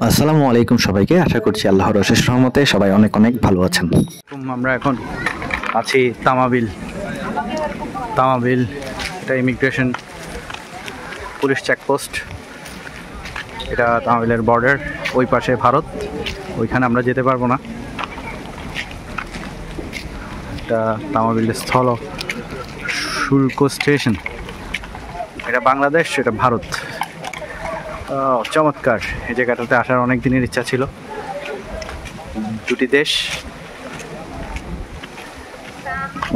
আসসালামু আলাইকুম সবাইকে, আশা করছি আল্লাহর অশেষ রহমতে সবাই অনেক অনেক ভালো আছেন। আমরা এখন আছি তামাবিল। এটা ইমিগ্রেশন পুলিশ চেকপোস্ট। এটা তামাবিলের বর্ডার, ওই পাশে ভারত, ওইখানে আমরা যেতে পারবো না। এটা তামাবিল স্থল শুল্ক স্টেশন। এটা বাংলাদেশ, এটা ভারত। চমৎকার, এই জায়গাটাতে আসার অনেক দিনের ইচ্ছা ছিল। দুটি দেশ,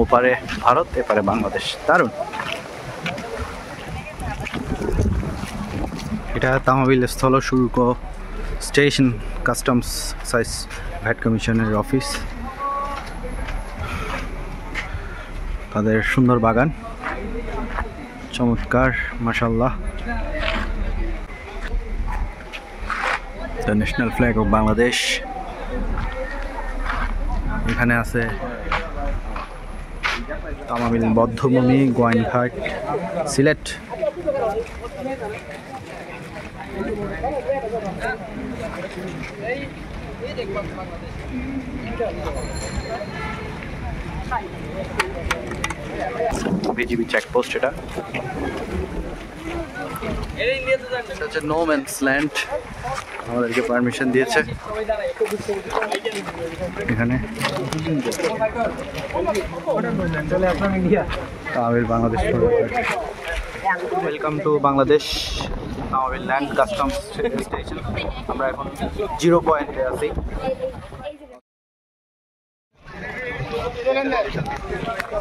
ওপারে ভারত, এপারে বাংলাদেশ, দারুণ। এটা তামাবিল স্থল শুল্ক স্টেশন, কাস্টমস সাইজ ভ্যাট কমিশনের অফিস। তাদের সুন্দর বাগান, চমৎকার, মাশাআল্লাহ। The national flag of Bangladesh. এখানে আছে তামাবিল বধ্যভূমি, গোয়াইনঘাট, সিলেট। BGB checkpost. এটা হচ্ছে নো ম্যানস ল্যান্ড, আমাদেরকে পারমিশন দিয়েছে এখানে। Tamil Bangladesh, welcome to Bangladesh Tamil land customs station. আমরা এখন 0 পয়েন্টে আছি।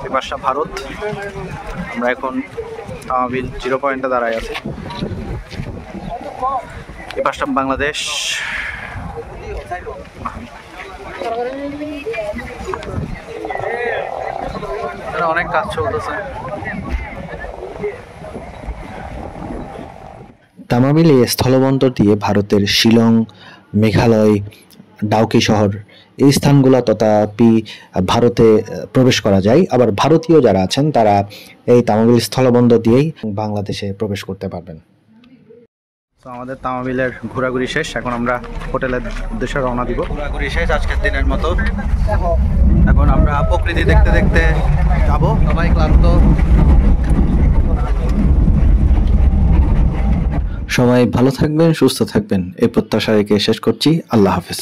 এপাশটা ভারত, আমরা এখন তামাবিল 0 পয়েন্টে দাঁড়ায় আছি। এপাশটা বাংলাদেশ। অনেক কাজ চলতেছে। তামাবিল এই স্থলবন্দর দিয়ে ভারতের শিলং, মেঘালয়, ডাউকি শহর, এই স্থানগুলো তথাপি ভারতে প্রবেশ করা যায়। আবার ভারতীয় যারা আছেন তারা এই তামাবিল স্থলবন্দর দিয়েই বাংলাদেশে প্রবেশ করতে পারবেন। তো আমাদের তামাবিলের ঘোরাঘুরি শেষ, এখন আমরা হোটেলের উদ্দেশ্যে রওনা দিব। ঘোরাঘুরি শেষ আজকের দিনের মতো। এখন আমরা প্রকৃতি দেখতে দেখতে যাবো, সবাই ক্লান্ত। সবাই ভালো থাকবেন, সুস্থ থাকবেন, এই প্রত্যাশা রেখে শেষ করছি। আল্লাহ হাফেজ।